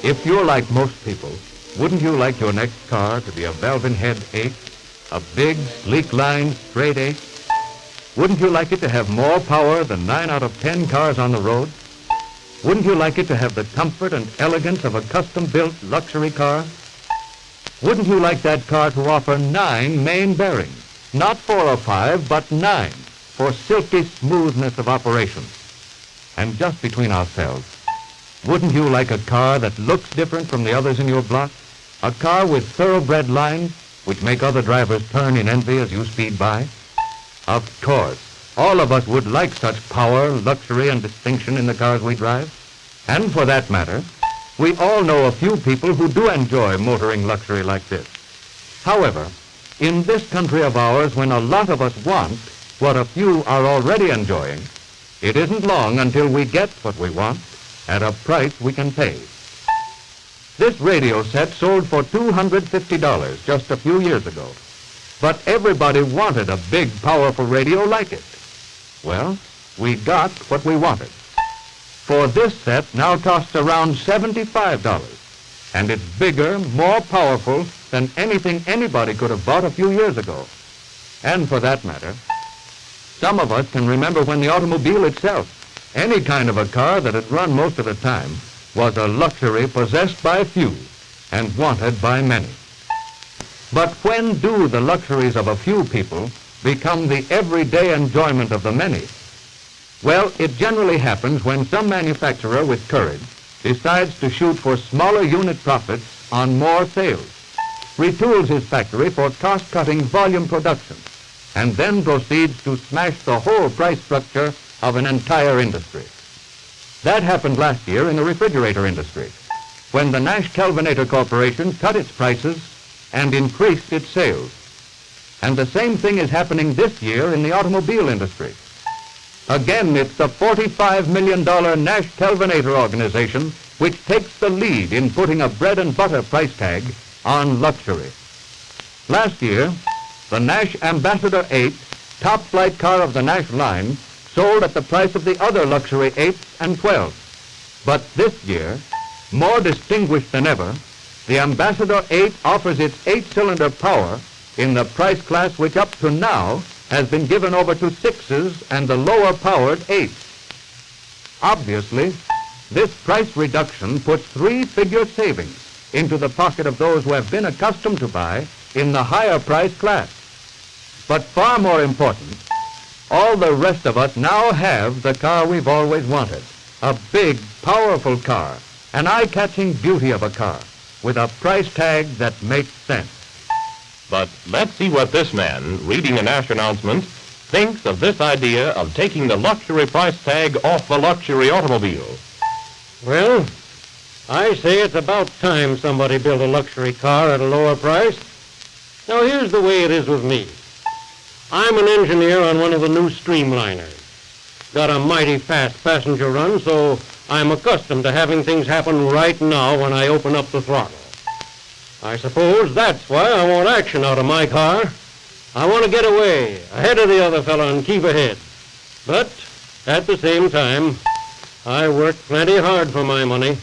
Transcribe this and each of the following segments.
If you're like most people, wouldn't you like your next car to be a Valve-in-head 8? A big, sleek-lined, straight 8? Wouldn't you like it to have more power than 9 out of 10 cars on the road? Wouldn't you like it to have the comfort and elegance of a custom-built luxury car? Wouldn't you like that car to offer 9 main bearings? Not 4 or 5, but 9, for silky smoothness of operation. And just between ourselves, wouldn't you like a car that looks different from the others in your block? A car with thoroughbred lines which make other drivers turn in envy as you speed by? Of course, all of us would like such power, luxury, and distinction in the cars we drive. And for that matter, we all know a few people who do enjoy motoring luxury like this. However, in this country of ours, when a lot of us want what a few are already enjoying, it isn't long until we get what we want at a price we can pay. This radio set sold for $250 just a few years ago. But everybody wanted a big, powerful radio like it. Well, we got what we wanted. For this set now costs around $75, and it's bigger, more powerful than anything anybody could have bought a few years ago. And for that matter, some of us can remember when the automobile itself, any kind of a car that had run most of the time, was a luxury possessed by few and wanted by many. But when do the luxuries of a few people become the everyday enjoyment of the many? Well, it generally happens when some manufacturer with courage decides to shoot for smaller unit profits on more sales, retools his factory for cost-cutting volume production, and then proceeds to smash the whole price structure of an entire industry. That happened last year in the refrigerator industry, when the Nash Kelvinator Corporation cut its prices and increased its sales. And the same thing is happening this year in the automobile industry. Again, it's the $45 million Nash Kelvinator organization which takes the lead in putting a bread and butter price tag on luxury. Last year, the Nash Ambassador 8, top flight car of the Nash line, sold at the price of the other luxury 8s and 12s. But this year, more distinguished than ever, the Ambassador 8 offers its 8-cylinder power in the price class which up to now has been given over to 6s and the lower-powered 8s. Obviously, this price reduction puts 3-figure savings into the pocket of those who have been accustomed to buy in the higher price class. But far more important, all the rest of us now have the car we've always wanted. A big, powerful car, an eye-catching beauty of a car, with a price tag that makes sense. But let's see what this man, reading a Nash announcement, thinks of this idea of taking the luxury price tag off the luxury automobile. Well, I say it's about time somebody built a luxury car at a lower price. Now, here's the way it is with me. I'm an engineer on one of the new streamliners. Got a mighty fast passenger run, so I'm accustomed to having things happen right now when I open up the throttle. I suppose that's why I want action out of my car. I want to get away, ahead of the other fella and keep ahead. But at the same time, I work plenty hard for my money,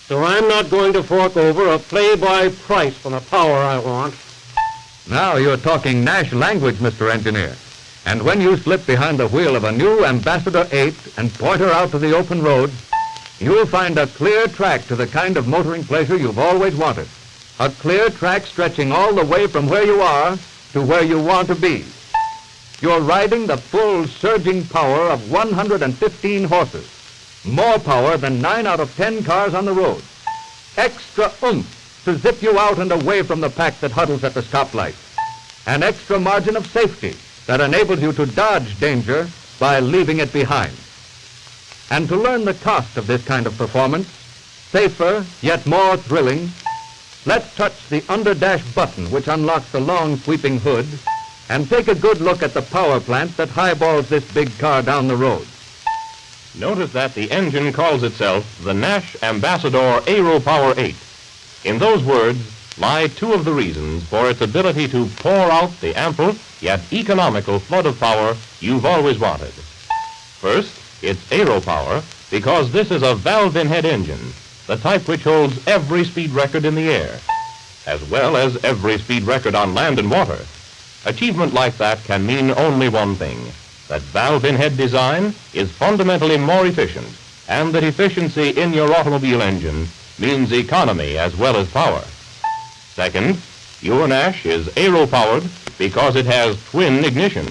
so I'm not going to fork over a play-by price for the power I want. Now you're talking Nash language, Mr. Engineer. And when you slip behind the wheel of a new Ambassador 8 and point her out to the open road, you'll find a clear track to the kind of motoring pleasure you've always wanted. A clear track stretching all the way from where you are to where you want to be. You're riding the full surging power of 115 horses. More power than 9 out of 10 cars on the road. Extra oomph to zip you out and away from the pack that huddles at the stoplight. An extra margin of safety that enables you to dodge danger by leaving it behind. And to learn the cost of this kind of performance, safer yet more thrilling, let's touch the under-dash button which unlocks the long sweeping hood and take a good look at the power plant that highballs this big car down the road. Notice that the engine calls itself the Nash Ambassador Aero Power 8. In those words lie two of the reasons for its ability to pour out the ample yet economical flood of power you've always wanted. First, it's aero power because this is a valve-in-head engine, the type which holds every speed record in the air, as well as every speed record on land and water. Achievement like that can mean only one thing, that valve-in-head design is fundamentally more efficient, and that efficiency in your automobile engine means economy as well as power. Second, your Nash is aero-powered because it has twin ignition.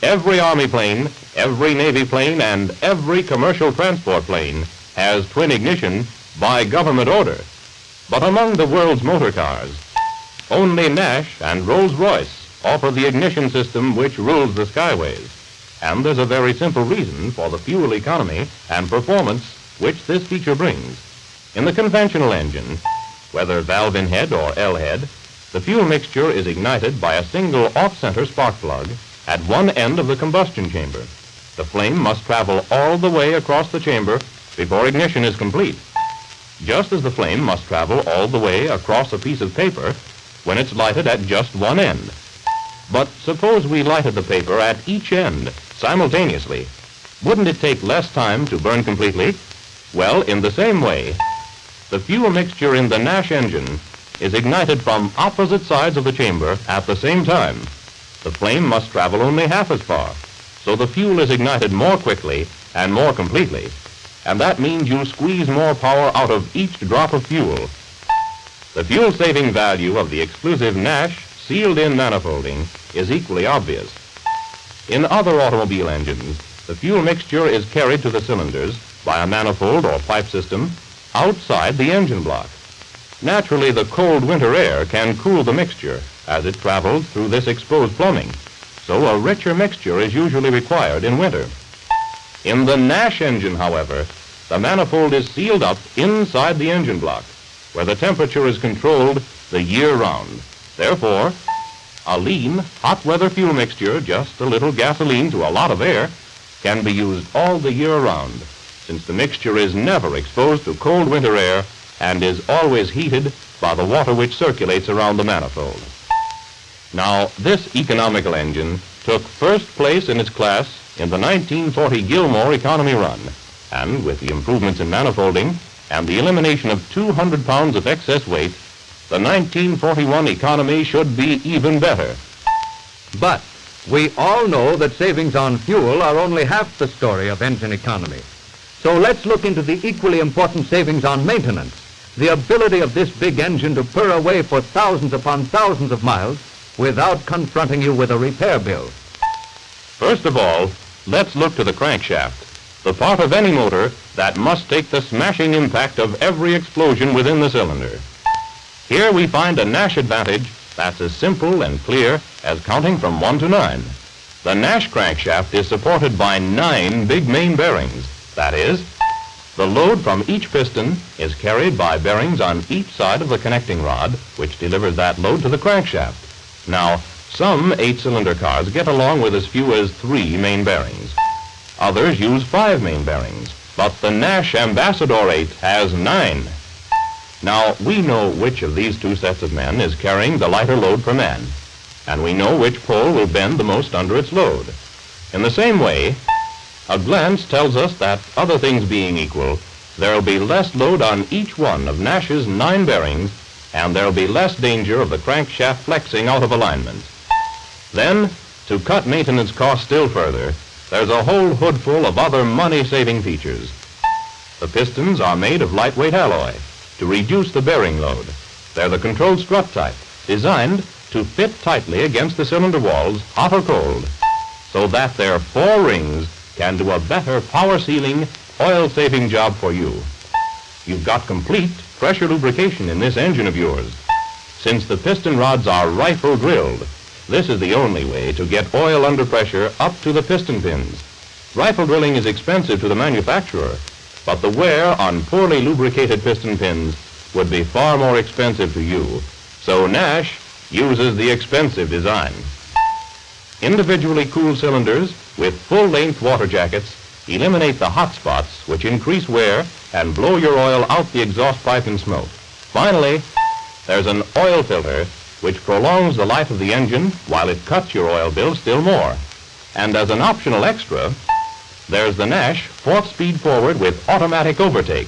Every Army plane, every Navy plane, and every commercial transport plane has twin ignition by government order. But among the world's motor cars, only Nash and Rolls-Royce offer the ignition system which rules the skyways. And there's a very simple reason for the fuel economy and performance which this feature brings. In the conventional engine, whether valve-in-head or L-head, the fuel mixture is ignited by a single off-center spark plug at one end of the combustion chamber. The flame must travel all the way across the chamber before ignition is complete, just as the flame must travel all the way across a piece of paper when it's lighted at just one end. But suppose we lighted the paper at each end simultaneously. Wouldn't it take less time to burn completely? Well, in the same way, the fuel mixture in the Nash engine is ignited from opposite sides of the chamber at the same time. The flame must travel only half as far, so the fuel is ignited more quickly and more completely. And that means you squeeze more power out of each drop of fuel. The fuel-saving value of the exclusive Nash sealed-in manifolding is equally obvious. In other automobile engines, the fuel mixture is carried to the cylinders by a manifold or pipe system outside the engine block. Naturally, the cold winter air can cool the mixture as it travels through this exposed plumbing, so a richer mixture is usually required in winter. In the Nash engine, however, the manifold is sealed up inside the engine block, where the temperature is controlled the year round. Therefore, a lean, hot weather fuel mixture, just a little gasoline to a lot of air, can be used all the year round, since the mixture is never exposed to cold winter air and is always heated by the water which circulates around the manifold. Now, this economical engine took first place in its class in the 1940 Gilmore economy run, and with the improvements in manifolding and the elimination of 200 pounds of excess weight, the 1941 economy should be even better. But we all know that savings on fuel are only half the story of engine economy. So let's look into the equally important savings on maintenance, the ability of this big engine to purr away for thousands upon thousands of miles without confronting you with a repair bill. First of all, let's look to the crankshaft, the part of any motor that must take the smashing impact of every explosion within the cylinder. Here we find a Nash advantage that's as simple and clear as counting from 1 to 9. The Nash crankshaft is supported by 9 big main bearings. That is, the load from each piston is carried by bearings on each side of the connecting rod, which delivers that load to the crankshaft. Now, some 8-cylinder cars get along with as few as 3 main bearings. Others use 5 main bearings, but the Nash Ambassador 8 has 9. Now, we know which of these two sets of men is carrying the lighter load per man, and we know which pole will bend the most under its load. In the same way, a glance tells us that, other things being equal, there will be less load on each one of Nash's 9 bearings, and there will be less danger of the crankshaft flexing out of alignment. Then, to cut maintenance costs still further, there's a whole hood full of other money-saving features. The pistons are made of lightweight alloy to reduce the bearing load. They're the controlled strut type, designed to fit tightly against the cylinder walls, hot or cold, so that their 4 rings can do a better power-sealing, oil-saving job for you. You've got complete pressure lubrication in this engine of yours. Since the piston rods are rifle drilled, this is the only way to get oil under pressure up to the piston pins. Rifle drilling is expensive to the manufacturer, but the wear on poorly lubricated piston pins would be far more expensive to you. So Nash uses the expensive design. Individually cooled cylinders with full-length water jackets eliminate the hot spots which increase wear and blow your oil out the exhaust pipe in smoke. Finally, there's an oil filter which prolongs the life of the engine while it cuts your oil bill still more. And as an optional extra, there's the Nash 4th speed forward with automatic overtake.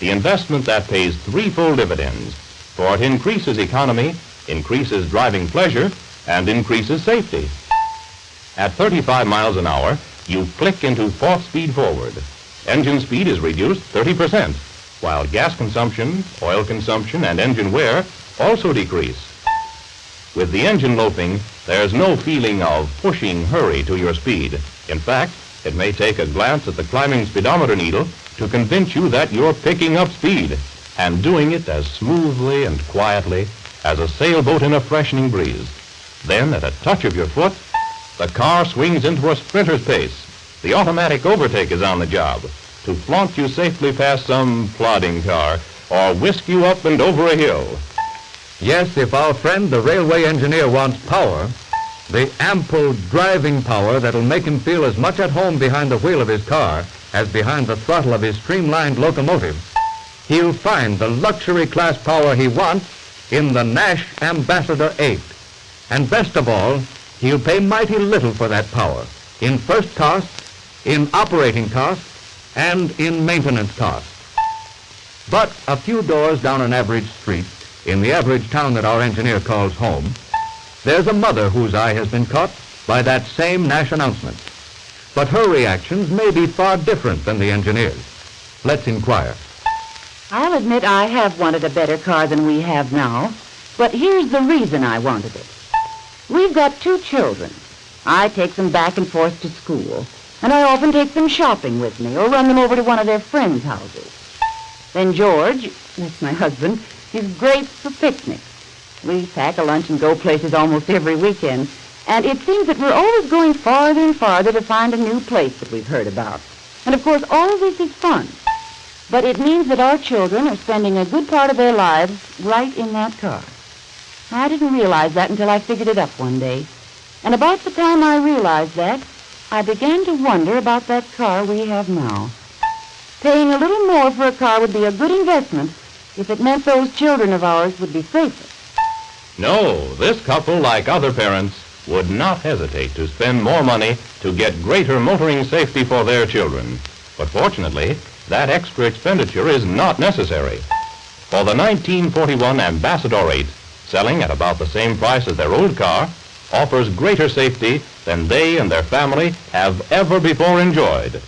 The investment that pays threefold dividends, for it increases economy, increases driving pleasure, and increases safety. At 35 miles an hour, you click into fourth speed forward. Engine speed is reduced 30%, while gas consumption, oil consumption, and engine wear also decrease. With the engine loafing, there's no feeling of pushing hurry to your speed. In fact, it may take a glance at the climbing speedometer needle to convince you that you're picking up speed and doing it as smoothly and quietly as a sailboat in a freshening breeze. Then, at a touch of your foot, the car swings into a sprinter's pace. The automatic overtake is on the job to flaunt you safely past some plodding car or whisk you up and over a hill. Yes, if our friend the railway engineer wants power, the ample driving power that'll make him feel as much at home behind the wheel of his car as behind the throttle of his streamlined locomotive, he'll find the luxury class power he wants in the Nash Ambassador 8. And best of all, he'll pay mighty little for that power, in first costs, in operating costs, and in maintenance costs. But a few doors down an average street, in the average town that our engineer calls home, there's a mother whose eye has been caught by that same Nash announcement. But her reactions may be far different than the engineer's. Let's inquire. I'll admit I have wanted a better car than we have now, but here's the reason I wanted it. We've got 2 children. I take them back and forth to school, and I often take them shopping with me or run them over to one of their friends' houses. Then George, that's my husband, he's great for picnics. We pack a lunch and go places almost every weekend, and it seems that we're always going farther and farther to find a new place that we've heard about. And of course, all this is fun. But it means that our children are spending a good part of their lives right in that car. I didn't realize that until I figured it up one day. And about the time I realized that, I began to wonder about that car we have now. Paying a little more for a car would be a good investment if it meant those children of ours would be safer. No, this couple, like other parents, would not hesitate to spend more money to get greater motoring safety for their children. But fortunately, that extra expenditure is not necessary. For the 1941 Ambassador 8, selling at about the same price as their old car, offers greater safety than they and their family have ever before enjoyed.